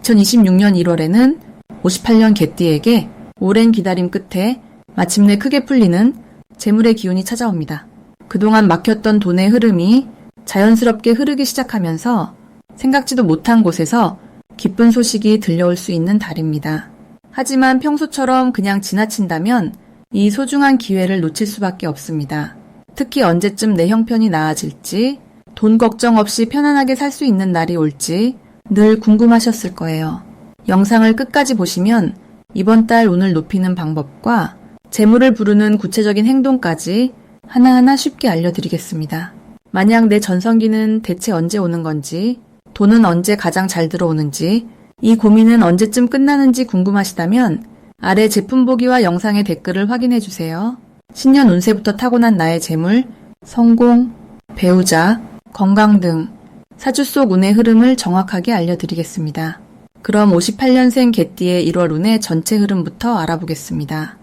2026년 1월에는 58년 개띠에게 오랜 기다림 끝에 마침내 크게 풀리는 재물의 기운이 찾아옵니다. 그동안 막혔던 돈의 흐름이 자연스럽게 흐르기 시작하면서 생각지도 못한 곳에서 기쁜 소식이 들려올 수 있는 달입니다. 하지만 평소처럼 그냥 지나친다면 이 소중한 기회를 놓칠 수밖에 없습니다. 특히 언제쯤 내 형편이 나아질지, 돈 걱정 없이 편안하게 살 수 있는 날이 올지 늘 궁금하셨을 거예요. 영상을 끝까지 보시면 이번 달 운을 높이는 방법과 재물을 부르는 구체적인 행동까지 하나하나 쉽게 알려드리겠습니다. 만약 내 전성기는 대체 언제 오는 건지, 돈은 언제 가장 잘 들어오는지, 이 고민은 언제쯤 끝나는지 궁금하시다면 아래 제품 보기와 영상의 댓글을 확인해주세요. 신년 운세부터 타고난 나의 재물, 성공, 배우자, 건강 등 사주 속 운의 흐름을 정확하게 알려드리겠습니다. 그럼 58년생 개띠의 1월 운의 전체 흐름부터 알아보겠습니다.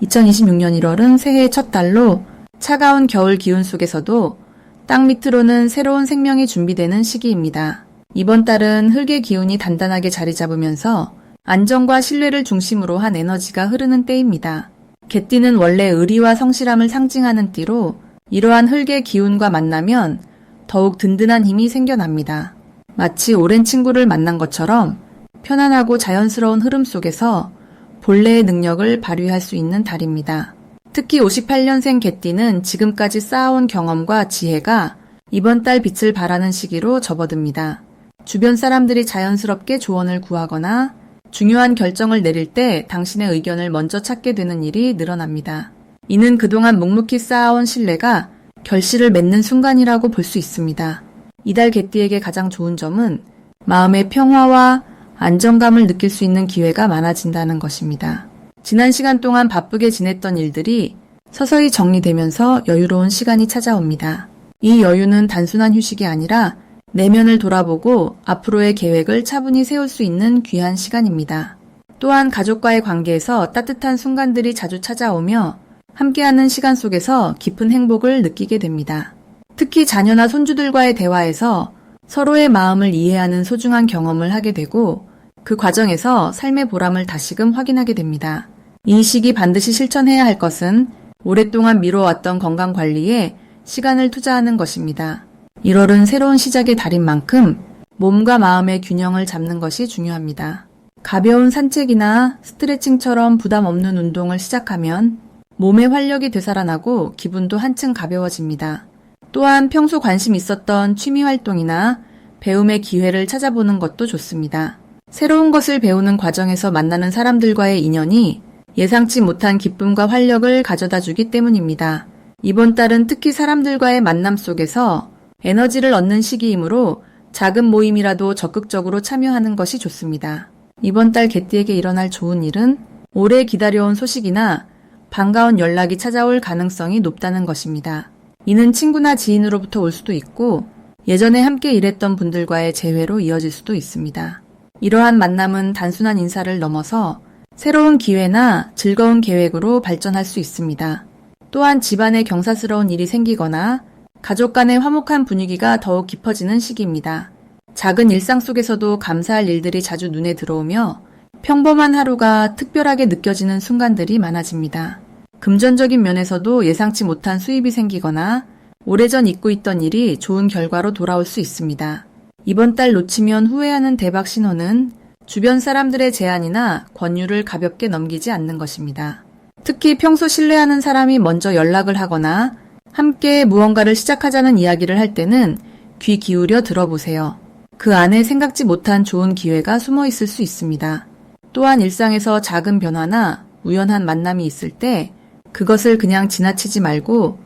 2026년 1월은 새해의 첫 달로 차가운 겨울 기운 속에서도 땅 밑으로는 새로운 생명이 준비되는 시기입니다. 이번 달은 흙의 기운이 단단하게 자리 잡으면서 안정과 신뢰를 중심으로 한 에너지가 흐르는 때입니다. 개띠는 원래 의리와 성실함을 상징하는 띠로 이러한 흙의 기운과 만나면 더욱 든든한 힘이 생겨납니다. 마치 오랜 친구를 만난 것처럼 편안하고 자연스러운 흐름 속에서 본래의 능력을 발휘할 수 있는 달입니다. 특히 58년생 개띠는 지금까지 쌓아온 경험과 지혜가 이번 달 빛을 발하는 시기로 접어듭니다. 주변 사람들이 자연스럽게 조언을 구하거나 중요한 결정을 내릴 때 당신의 의견을 먼저 찾게 되는 일이 늘어납니다. 이는 그동안 묵묵히 쌓아온 신뢰가 결실을 맺는 순간이라고 볼 수 있습니다. 이달 개띠에게 가장 좋은 점은 마음의 평화와 안정감을 느낄 수 있는 기회가 많아진다는 것입니다. 지난 시간 동안 바쁘게 지냈던 일들이 서서히 정리되면서 여유로운 시간이 찾아옵니다. 이 여유는 단순한 휴식이 아니라 내면을 돌아보고 앞으로의 계획을 차분히 세울 수 있는 귀한 시간입니다. 또한 가족과의 관계에서 따뜻한 순간들이 자주 찾아오며 함께하는 시간 속에서 깊은 행복을 느끼게 됩니다. 특히 자녀나 손주들과의 대화에서 서로의 마음을 이해하는 소중한 경험을 하게 되고 그 과정에서 삶의 보람을 다시금 확인하게 됩니다. 이 시기 반드시 실천해야 할 것은 오랫동안 미뤄왔던 건강관리에 시간을 투자하는 것입니다. 1월은 새로운 시작의 달인 만큼 몸과 마음의 균형을 잡는 것이 중요합니다. 가벼운 산책이나 스트레칭처럼 부담 없는 운동을 시작하면 몸의 활력이 되살아나고 기분도 한층 가벼워집니다. 또한 평소 관심 있었던 취미 활동이나 배움의 기회를 찾아보는 것도 좋습니다. 새로운 것을 배우는 과정에서 만나는 사람들과의 인연이 예상치 못한 기쁨과 활력을 가져다 주기 때문입니다. 이번 달은 특히 사람들과의 만남 속에서 에너지를 얻는 시기이므로 작은 모임이라도 적극적으로 참여하는 것이 좋습니다. 이번 달 개띠에게 일어날 좋은 일은 오래 기다려온 소식이나 반가운 연락이 찾아올 가능성이 높다는 것입니다. 이는 친구나 지인으로부터 올 수도 있고 예전에 함께 일했던 분들과의 재회로 이어질 수도 있습니다. 이러한 만남은 단순한 인사를 넘어서 새로운 기회나 즐거운 계획으로 발전할 수 있습니다. 또한 집안에 경사스러운 일이 생기거나 가족 간의 화목한 분위기가 더욱 깊어지는 시기입니다. 작은 일상 속에서도 감사할 일들이 자주 눈에 들어오며 평범한 하루가 특별하게 느껴지는 순간들이 많아집니다. 금전적인 면에서도 예상치 못한 수입이 생기거나 오래전 잊고 있던 일이 좋은 결과로 돌아올 수 있습니다. 이번 달 놓치면 후회하는 대박 신호는 주변 사람들의 제안이나 권유를 가볍게 넘기지 않는 것입니다. 특히 평소 신뢰하는 사람이 먼저 연락을 하거나 함께 무언가를 시작하자는 이야기를 할 때는 귀 기울여 들어보세요. 그 안에 생각지 못한 좋은 기회가 숨어 있을 수 있습니다. 또한 일상에서 작은 변화나 우연한 만남이 있을 때 그것을 그냥 지나치지 말고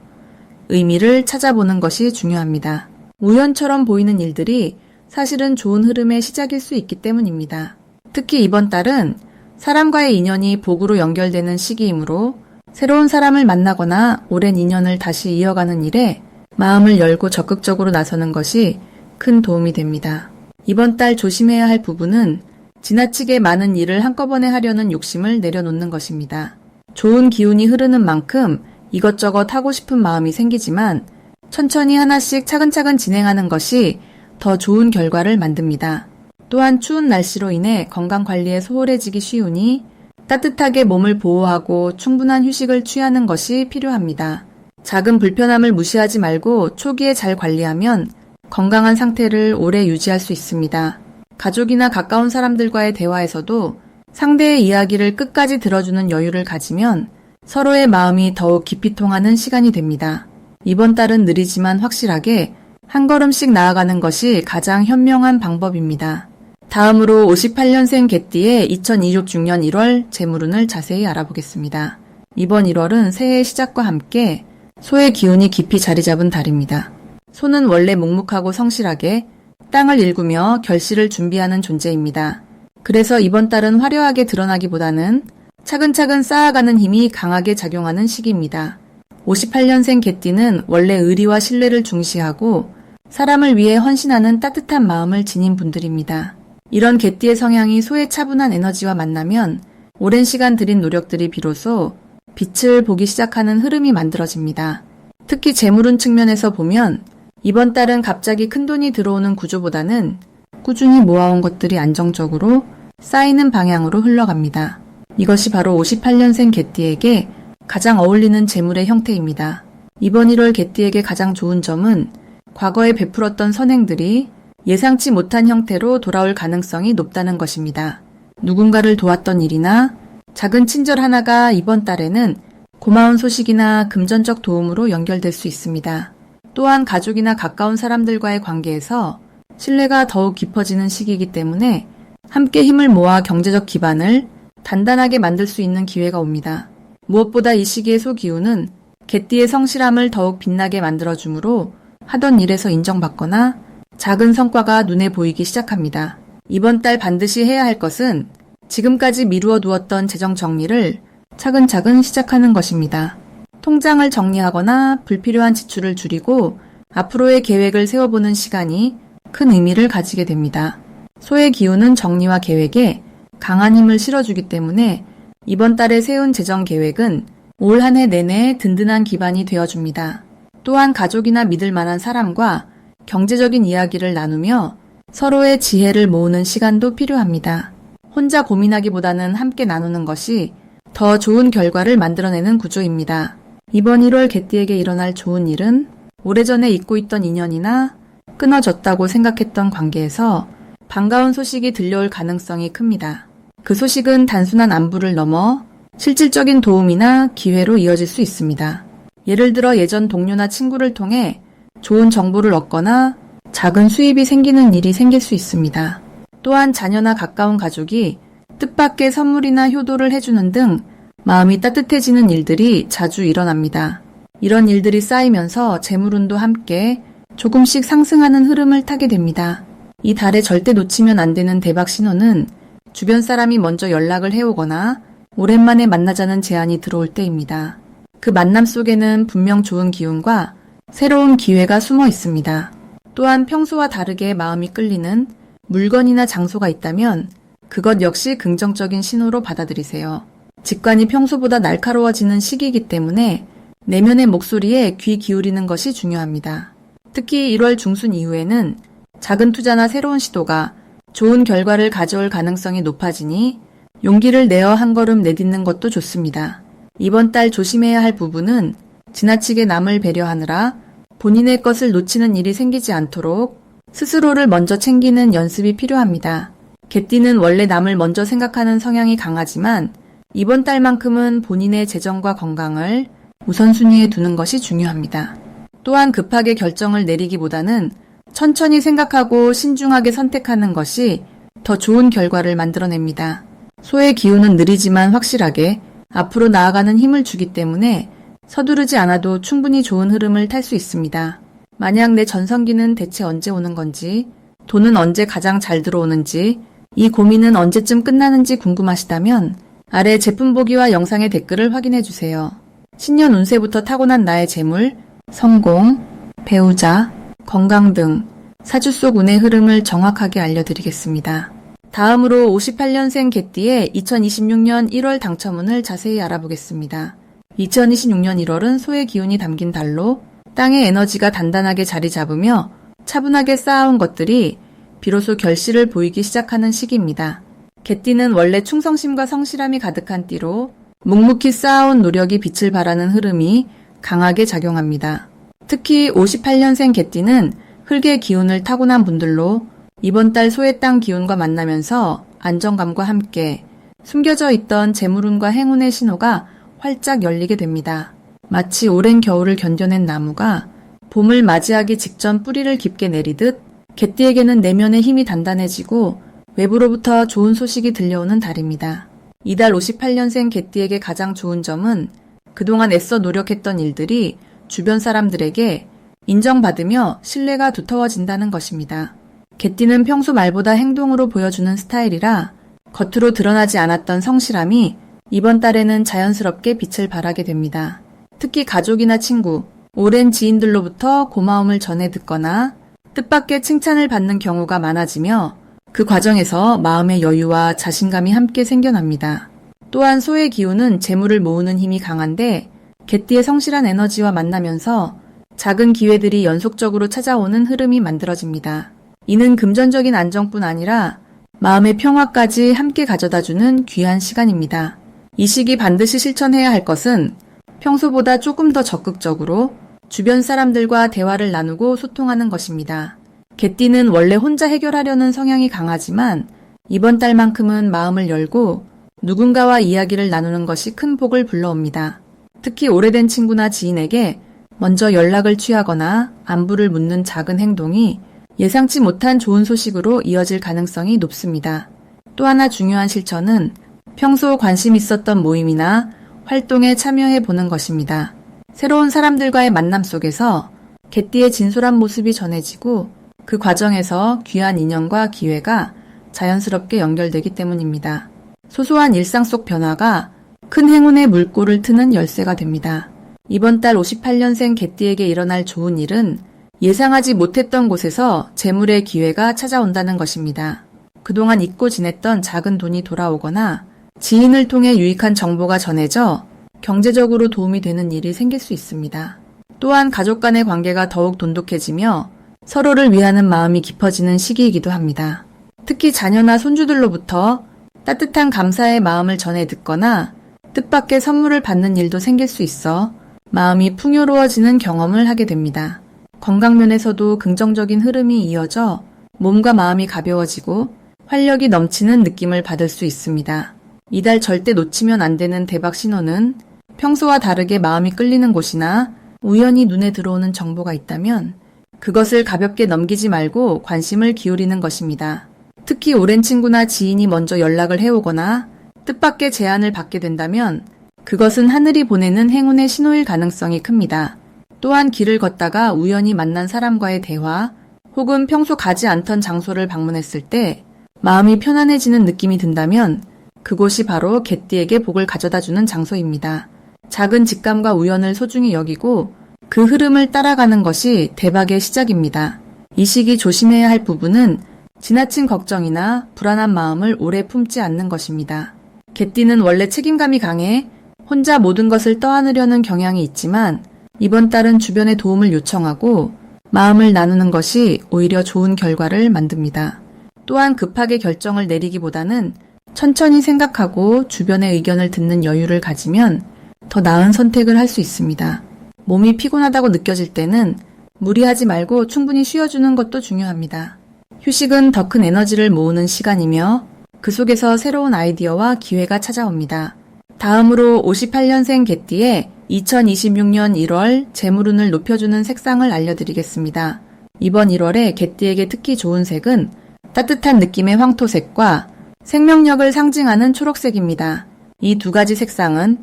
의미를 찾아보는 것이 중요합니다. 우연처럼 보이는 일들이 사실은 좋은 흐름의 시작일 수 있기 때문입니다. 특히 이번 달은 사람과의 인연이 복으로 연결되는 시기이므로 새로운 사람을 만나거나 오랜 인연을 다시 이어가는 일에 마음을 열고 적극적으로 나서는 것이 큰 도움이 됩니다. 이번 달 조심해야 할 부분은 지나치게 많은 일을 한꺼번에 하려는 욕심을 내려놓는 것입니다. 좋은 기운이 흐르는 만큼 이것저것 하고 싶은 마음이 생기지만 천천히 하나씩 차근차근 진행하는 것이 더 좋은 결과를 만듭니다. 또한 추운 날씨로 인해 건강관리에 소홀해지기 쉬우니 따뜻하게 몸을 보호하고 충분한 휴식을 취하는 것이 필요합니다. 작은 불편함을 무시하지 말고 초기에 잘 관리하면 건강한 상태를 오래 유지할 수 있습니다. 가족이나 가까운 사람들과의 대화에서도 상대의 이야기를 끝까지 들어주는 여유를 가지면 서로의 마음이 더욱 깊이 통하는 시간이 됩니다. 이번 달은 느리지만 확실하게 한 걸음씩 나아가는 것이 가장 현명한 방법입니다. 다음으로 58년생 개띠의 2026년 1월 재물운을 자세히 알아보겠습니다. 이번 1월은 새해의 시작과 함께 소의 기운이 깊이 자리 잡은 달입니다. 소는 원래 묵묵하고 성실하게 땅을 일구며 결실을 준비하는 존재입니다. 그래서 이번 달은 화려하게 드러나기보다는 차근차근 쌓아가는 힘이 강하게 작용하는 시기입니다. 58년생 개띠는 원래 의리와 신뢰를 중시하고 사람을 위해 헌신하는 따뜻한 마음을 지닌 분들입니다. 이런 개띠의 성향이 소의 차분한 에너지와 만나면 오랜 시간 들인 노력들이 비로소 빛을 보기 시작하는 흐름이 만들어집니다. 특히 재물운 측면에서 보면 이번 달은 갑자기 큰돈이 들어오는 구조보다는 꾸준히 모아온 것들이 안정적으로 쌓이는 방향으로 흘러갑니다. 이것이 바로 58년생 개띠에게 가장 어울리는 재물의 형태입니다. 이번 1월 개띠에게 가장 좋은 점은 과거에 베풀었던 선행들이 예상치 못한 형태로 돌아올 가능성이 높다는 것입니다. 누군가를 도왔던 일이나 작은 친절 하나가 이번 달에는 고마운 소식이나 금전적 도움으로 연결될 수 있습니다. 또한 가족이나 가까운 사람들과의 관계에서 신뢰가 더욱 깊어지는 시기이기 때문에 함께 힘을 모아 경제적 기반을 단단하게 만들 수 있는 기회가 옵니다. 무엇보다 이 시기의 소기운은 개띠의 성실함을 더욱 빛나게 만들어주므로 하던 일에서 인정받거나 작은 성과가 눈에 보이기 시작합니다. 이번 달 반드시 해야 할 것은 지금까지 미루어 두었던 재정 정리를 차근차근 시작하는 것입니다. 통장을 정리하거나 불필요한 지출을 줄이고 앞으로의 계획을 세워보는 시간이 큰 의미를 가지게 됩니다. 소의 기운은 정리와 계획에 강한 힘을 실어주기 때문에 이번 달에 세운 재정 계획은 올 한 해 내내 든든한 기반이 되어줍니다. 또한 가족이나 믿을 만한 사람과 경제적인 이야기를 나누며 서로의 지혜를 모으는 시간도 필요합니다. 혼자 고민하기보다는 함께 나누는 것이 더 좋은 결과를 만들어내는 구조입니다. 이번 1월 개띠에게 일어날 좋은 일은 오래전에 잊고 있던 인연이나 끊어졌다고 생각했던 관계에서 반가운 소식이 들려올 가능성이 큽니다. 그 소식은 단순한 안부를 넘어 실질적인 도움이나 기회로 이어질 수 있습니다. 예를 들어 예전 동료나 친구를 통해 좋은 정보를 얻거나 작은 수입이 생기는 일이 생길 수 있습니다. 또한 자녀나 가까운 가족이 뜻밖의 선물이나 효도를 해주는 등 마음이 따뜻해지는 일들이 자주 일어납니다. 이런 일들이 쌓이면서 재물운도 함께 조금씩 상승하는 흐름을 타게 됩니다. 이 달에 절대 놓치면 안 되는 대박 신호는 주변 사람이 먼저 연락을 해오거나 오랜만에 만나자는 제안이 들어올 때입니다. 그 만남 속에는 분명 좋은 기운과 새로운 기회가 숨어 있습니다. 또한 평소와 다르게 마음이 끌리는 물건이나 장소가 있다면 그것 역시 긍정적인 신호로 받아들이세요. 직관이 평소보다 날카로워지는 시기이기 때문에 내면의 목소리에 귀 기울이는 것이 중요합니다. 특히 1월 중순 이후에는 작은 투자나 새로운 시도가 좋은 결과를 가져올 가능성이 높아지니 용기를 내어 한 걸음 내딛는 것도 좋습니다. 이번 달 조심해야 할 부분은 지나치게 남을 배려하느라 본인의 것을 놓치는 일이 생기지 않도록 스스로를 먼저 챙기는 연습이 필요합니다. 개띠는 원래 남을 먼저 생각하는 성향이 강하지만 이번 달만큼은 본인의 재정과 건강을 우선순위에 두는 것이 중요합니다. 또한 급하게 결정을 내리기보다는 천천히 생각하고 신중하게 선택하는 것이 더 좋은 결과를 만들어냅니다. 소의 기운은 느리지만 확실하게 앞으로 나아가는 힘을 주기 때문에 서두르지 않아도 충분히 좋은 흐름을 탈 수 있습니다. 만약 내 전성기는 대체 언제 오는 건지, 돈은 언제 가장 잘 들어오는지, 이 고민은 언제쯤 끝나는지 궁금하시다면 아래 제품 보기와 영상의 댓글을 확인해주세요. 신년 운세부터 타고난 나의 재물, 성공, 배우자, 건강 등 사주 속 운의 흐름을 정확하게 알려드리겠습니다. 다음으로 58년생 개띠의 2026년 1월 당첨운을 자세히 알아보겠습니다. 2026년 1월은 소의 기운이 담긴 달로 땅의 에너지가 단단하게 자리 잡으며 차분하게 쌓아온 것들이 비로소 결실을 보이기 시작하는 시기입니다. 개띠는 원래 충성심과 성실함이 가득한 띠로 묵묵히 쌓아온 노력이 빛을 발하는 흐름이 강하게 작용합니다. 특히 58년생 개띠는 흙의 기운을 타고난 분들로 이번 달 소의 땅 기운과 만나면서 안정감과 함께 숨겨져 있던 재물운과 행운의 신호가 활짝 열리게 됩니다. 마치 오랜 겨울을 견뎌낸 나무가 봄을 맞이하기 직전 뿌리를 깊게 내리듯 개띠에게는 내면의 힘이 단단해지고 외부로부터 좋은 소식이 들려오는 달입니다. 이달 58년생 개띠에게 가장 좋은 점은 그동안 애써 노력했던 일들이 주변 사람들에게 인정받으며 신뢰가 두터워진다는 것입니다. 개띠는 평소 말보다 행동으로 보여주는 스타일이라 겉으로 드러나지 않았던 성실함이 이번 달에는 자연스럽게 빛을 발하게 됩니다. 특히 가족이나 친구, 오랜 지인들로부터 고마움을 전해 듣거나 뜻밖의 칭찬을 받는 경우가 많아지며 그 과정에서 마음의 여유와 자신감이 함께 생겨납니다. 또한 소의 기운은 재물을 모으는 힘이 강한데 개띠의 성실한 에너지와 만나면서 작은 기회들이 연속적으로 찾아오는 흐름이 만들어집니다. 이는 금전적인 안정뿐 아니라 마음의 평화까지 함께 가져다주는 귀한 시간입니다. 이 시기 반드시 실천해야 할 것은 평소보다 조금 더 적극적으로 주변 사람들과 대화를 나누고 소통하는 것입니다. 개띠는 원래 혼자 해결하려는 성향이 강하지만 이번 달만큼은 마음을 열고 누군가와 이야기를 나누는 것이 큰 복을 불러옵니다. 특히 오래된 친구나 지인에게 먼저 연락을 취하거나 안부를 묻는 작은 행동이 예상치 못한 좋은 소식으로 이어질 가능성이 높습니다. 또 하나 중요한 실천은 평소 관심 있었던 모임이나 활동에 참여해 보는 것입니다. 새로운 사람들과의 만남 속에서 개띠의 진솔한 모습이 전해지고 그 과정에서 귀한 인연과 기회가 자연스럽게 연결되기 때문입니다. 소소한 일상 속 변화가 큰 행운의 물꼬를 트는 열쇠가 됩니다. 이번 달 58년생 개띠에게 일어날 좋은 일은 예상하지 못했던 곳에서 재물의 기회가 찾아온다는 것입니다. 그동안 잊고 지냈던 작은 돈이 돌아오거나 지인을 통해 유익한 정보가 전해져 경제적으로 도움이 되는 일이 생길 수 있습니다. 또한 가족 간의 관계가 더욱 돈독해지며 서로를 위하는 마음이 깊어지는 시기이기도 합니다. 특히 자녀나 손주들로부터 따뜻한 감사의 마음을 전해 듣거나 뜻밖의 선물을 받는 일도 생길 수 있어 마음이 풍요로워지는 경험을 하게 됩니다. 건강면에서도 긍정적인 흐름이 이어져 몸과 마음이 가벼워지고 활력이 넘치는 느낌을 받을 수 있습니다. 이달 절대 놓치면 안 되는 대박 신호는 평소와 다르게 마음이 끌리는 곳이나 우연히 눈에 들어오는 정보가 있다면 그것을 가볍게 넘기지 말고 관심을 기울이는 것입니다. 특히 오랜 친구나 지인이 먼저 연락을 해오거나 뜻밖의 제안을 받게 된다면 그것은 하늘이 보내는 행운의 신호일 가능성이 큽니다. 또한 길을 걷다가 우연히 만난 사람과의 대화 혹은 평소 가지 않던 장소를 방문했을 때 마음이 편안해지는 느낌이 든다면 그곳이 바로 개띠에게 복을 가져다주는 장소입니다. 작은 직감과 우연을 소중히 여기고 그 흐름을 따라가는 것이 대박의 시작입니다. 이 시기 조심해야 할 부분은 지나친 걱정이나 불안한 마음을 오래 품지 않는 것입니다. 개띠는 원래 책임감이 강해 혼자 모든 것을 떠안으려는 경향이 있지만 이번 달은 주변의 도움을 요청하고 마음을 나누는 것이 오히려 좋은 결과를 만듭니다. 또한 급하게 결정을 내리기보다는 천천히 생각하고 주변의 의견을 듣는 여유를 가지면 더 나은 선택을 할 수 있습니다. 몸이 피곤하다고 느껴질 때는 무리하지 말고 충분히 쉬어주는 것도 중요합니다. 휴식은 더 큰 에너지를 모으는 시간이며 그 속에서 새로운 아이디어와 기회가 찾아옵니다. 다음으로 58년생 개띠의 2026년 1월 재물운을 높여주는 색상을 알려드리겠습니다. 이번 1월에 개띠에게 특히 좋은 색은 따뜻한 느낌의 황토색과 생명력을 상징하는 초록색입니다. 이 두 가지 색상은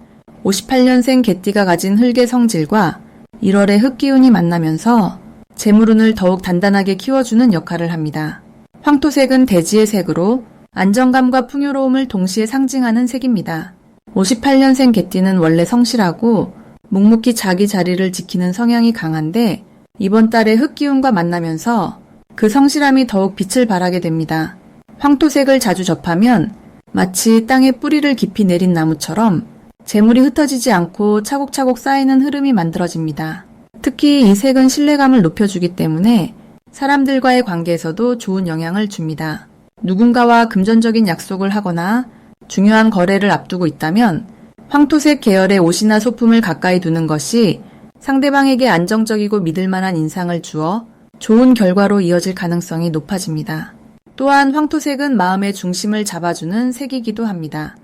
58년생 개띠가 가진 흙의 성질과 1월의 흙기운이 만나면서 재물운을 더욱 단단하게 키워주는 역할을 합니다. 황토색은 대지의 색으로 안정감과 풍요로움을 동시에 상징하는 색입니다. 58년생 개띠는 원래 성실하고 묵묵히 자기 자리를 지키는 성향이 강한데 이번 달에 흙기운과 만나면서 그 성실함이 더욱 빛을 발하게 됩니다. 황토색을 자주 접하면 마치 땅에 뿌리를 깊이 내린 나무처럼 재물이 흩어지지 않고 차곡차곡 쌓이는 흐름이 만들어집니다. 특히 이 색은 신뢰감을 높여주기 때문에 사람들과의 관계에서도 좋은 영향을 줍니다. 누군가와 금전적인 약속을 하거나 중요한 거래를 앞두고 있다면 황토색 계열의 옷이나 소품을 가까이 두는 것이 상대방에게 안정적이고 믿을 만한 인상을 주어 좋은 결과로 이어질 가능성이 높아집니다. 또한 황토색은 마음의 중심을 잡아주는 색이기도 합니다.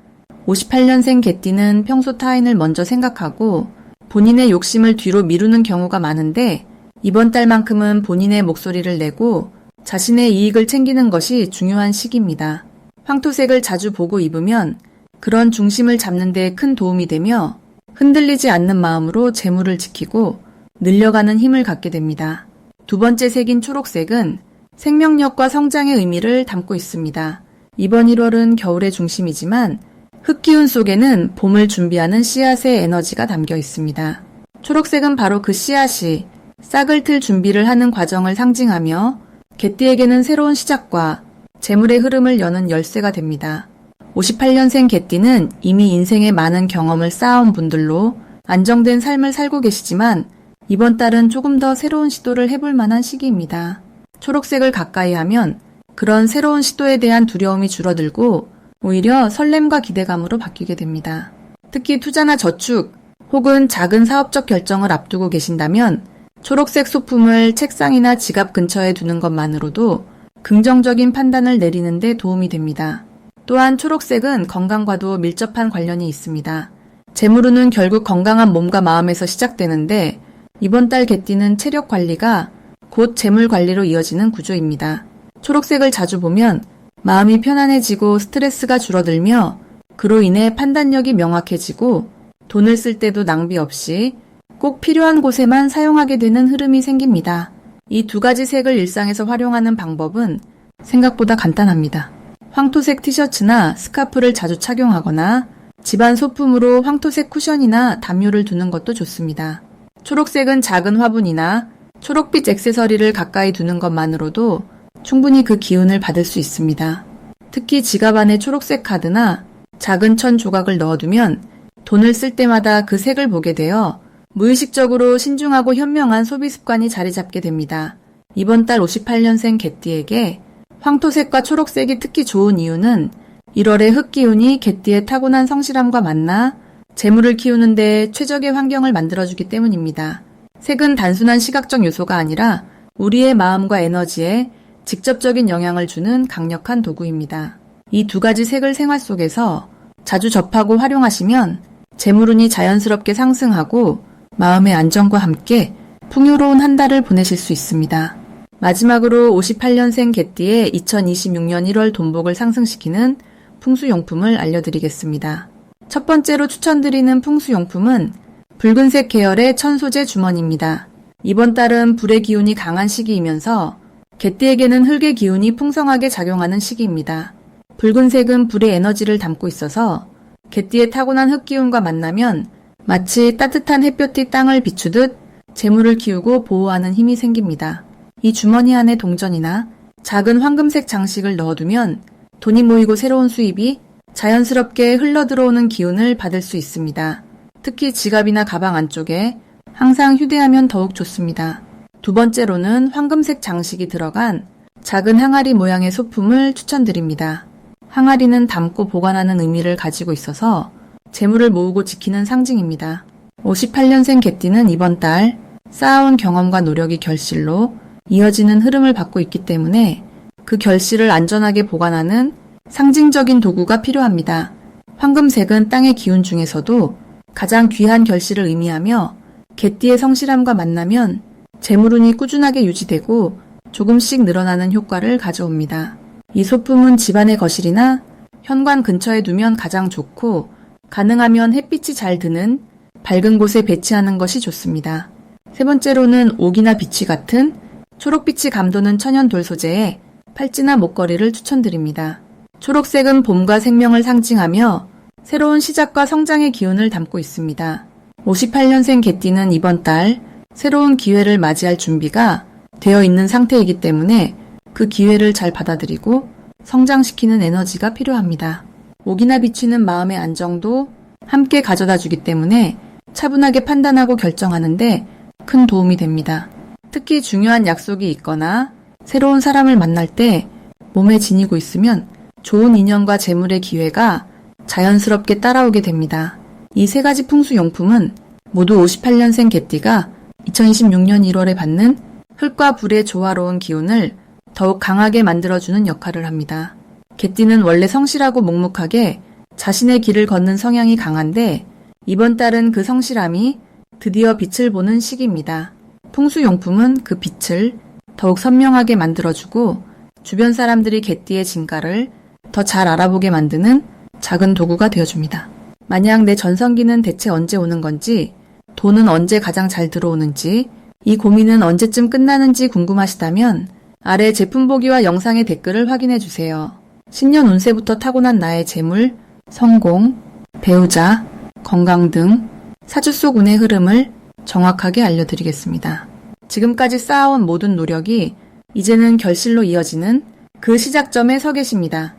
58년생 개띠는 평소 타인을 먼저 생각하고 본인의 욕심을 뒤로 미루는 경우가 많은데 이번 달만큼은 본인의 목소리를 내고 자신의 이익을 챙기는 것이 중요한 시기입니다. 황토색을 자주 보고 입으면 그런 중심을 잡는 데 큰 도움이 되며 흔들리지 않는 마음으로 재물을 지키고 늘려가는 힘을 갖게 됩니다. 두 번째 색인 초록색은 생명력과 성장의 의미를 담고 있습니다. 이번 1월은 겨울의 중심이지만 흙기운 속에는 봄을 준비하는 씨앗의 에너지가 담겨 있습니다. 초록색은 바로 그 씨앗이 싹을 틀 준비를 하는 과정을 상징하며 개띠에게는 새로운 시작과 재물의 흐름을 여는 열쇠가 됩니다. 58년생 개띠는 이미 인생에 많은 경험을 쌓아온 분들로 안정된 삶을 살고 계시지만 이번 달은 조금 더 새로운 시도를 해볼 만한 시기입니다. 초록색을 가까이 하면 그런 새로운 시도에 대한 두려움이 줄어들고 오히려 설렘과 기대감으로 바뀌게 됩니다. 특히 투자나 저축 혹은 작은 사업적 결정을 앞두고 계신다면 초록색 소품을 책상이나 지갑 근처에 두는 것만으로도 긍정적인 판단을 내리는 데 도움이 됩니다. 또한 초록색은 건강과도 밀접한 관련이 있습니다. 재물운은 결국 건강한 몸과 마음에서 시작되는데 이번 달 개띠는 체력 관리가 곧 재물 관리로 이어지는 구조입니다. 초록색을 자주 보면 마음이 편안해지고 스트레스가 줄어들며 그로 인해 판단력이 명확해지고 돈을 쓸 때도 낭비 없이 꼭 필요한 곳에만 사용하게 되는 흐름이 생깁니다. 이 두 가지 색을 일상에서 활용하는 방법은 생각보다 간단합니다. 황토색 티셔츠나 스카프를 자주 착용하거나 집안 소품으로 황토색 쿠션이나 담요를 두는 것도 좋습니다. 초록색은 작은 화분이나 초록빛 액세서리를 가까이 두는 것만으로도 충분히 그 기운을 받을 수 있습니다. 특히 지갑 안에 초록색 카드나 작은 천 조각을 넣어두면 돈을 쓸 때마다 그 색을 보게 되어 무의식적으로 신중하고 현명한 소비 습관이 자리 잡게 됩니다. 이번 달 58년생 개띠에게 황토색과 초록색이 특히 좋은 이유는 1월의 흙기운이 개띠의 타고난 성실함과 만나 재물을 키우는 데 최적의 환경을 만들어주기 때문입니다. 색은 단순한 시각적 요소가 아니라 우리의 마음과 에너지에 직접적인 영향을 주는 강력한 도구입니다. 이 두 가지 색을 생활 속에서 자주 접하고 활용하시면 재물운이 자연스럽게 상승하고 마음의 안정과 함께 풍요로운 한 달을 보내실 수 있습니다. 마지막으로 58년생 개띠의 2026년 1월 돈복을 상승시키는 풍수용품을 알려드리겠습니다. 첫 번째로 추천드리는 풍수용품은 붉은색 계열의 천소재 주머니입니다. 이번 달은 불의 기운이 강한 시기이면서 개띠에게는 흙의 기운이 풍성하게 작용하는 시기입니다. 붉은색은 불의 에너지를 담고 있어서 개띠의 타고난 흙기운과 만나면 마치 따뜻한 햇볕이 땅을 비추듯 재물을 키우고 보호하는 힘이 생깁니다. 이 주머니 안에 동전이나 작은 황금색 장식을 넣어두면 돈이 모이고 새로운 수입이 자연스럽게 흘러들어오는 기운을 받을 수 있습니다. 특히 지갑이나 가방 안쪽에 항상 휴대하면 더욱 좋습니다. 두 번째로는 황금색 장식이 들어간 작은 항아리 모양의 소품을 추천드립니다. 항아리는 담고 보관하는 의미를 가지고 있어서 재물을 모으고 지키는 상징입니다. 58년생 개띠는 이번 달 쌓아온 경험과 노력이 결실로 이어지는 흐름을 받고 있기 때문에 그 결실을 안전하게 보관하는 상징적인 도구가 필요합니다. 황금색은 땅의 기운 중에서도 가장 귀한 결실을 의미하며 개띠의 성실함과 만나면 재물운이 꾸준하게 유지되고 조금씩 늘어나는 효과를 가져옵니다. 이 소품은 집안의 거실이나 현관 근처에 두면 가장 좋고 가능하면 햇빛이 잘 드는 밝은 곳에 배치하는 것이 좋습니다. 세 번째로는 옥이나 비치 같은 초록빛이 감도는 천연돌 소재의 팔찌나 목걸이를 추천드립니다. 초록색은 봄과 생명을 상징하며 새로운 시작과 성장의 기운을 담고 있습니다. 58년생 개띠는 이번 달 새로운 기회를 맞이할 준비가 되어 있는 상태이기 때문에 그 기회를 잘 받아들이고 성장시키는 에너지가 필요합니다. 옥이나 비치는 마음의 안정도 함께 가져다 주기 때문에 차분하게 판단하고 결정하는데 큰 도움이 됩니다. 특히 중요한 약속이 있거나 새로운 사람을 만날 때 몸에 지니고 있으면 좋은 인연과 재물의 기회가 자연스럽게 따라오게 됩니다. 이 세 가지 풍수용품은 모두 58년생 개띠가 2026년 1월에 받는 흙과 불의 조화로운 기운을 더욱 강하게 만들어주는 역할을 합니다. 개띠는 원래 성실하고 묵묵하게 자신의 길을 걷는 성향이 강한데 이번 달은 그 성실함이 드디어 빛을 보는 시기입니다. 풍수용품은 그 빛을 더욱 선명하게 만들어주고 주변 사람들이 개띠의 진가를 더 잘 알아보게 만드는 작은 도구가 되어줍니다. 만약 내 전성기는 대체 언제 오는 건지, 돈은 언제 가장 잘 들어오는지, 이 고민은 언제쯤 끝나는지 궁금하시다면 아래 제품 보기와 영상의 댓글을 확인해 주세요. 신년 운세부터 타고난 나의 재물, 성공, 배우자, 건강 등 사주 속 운의 흐름을 정확하게 알려드리겠습니다. 지금까지 쌓아온 모든 노력이 이제는 결실로 이어지는 그 시작점에 서 계십니다.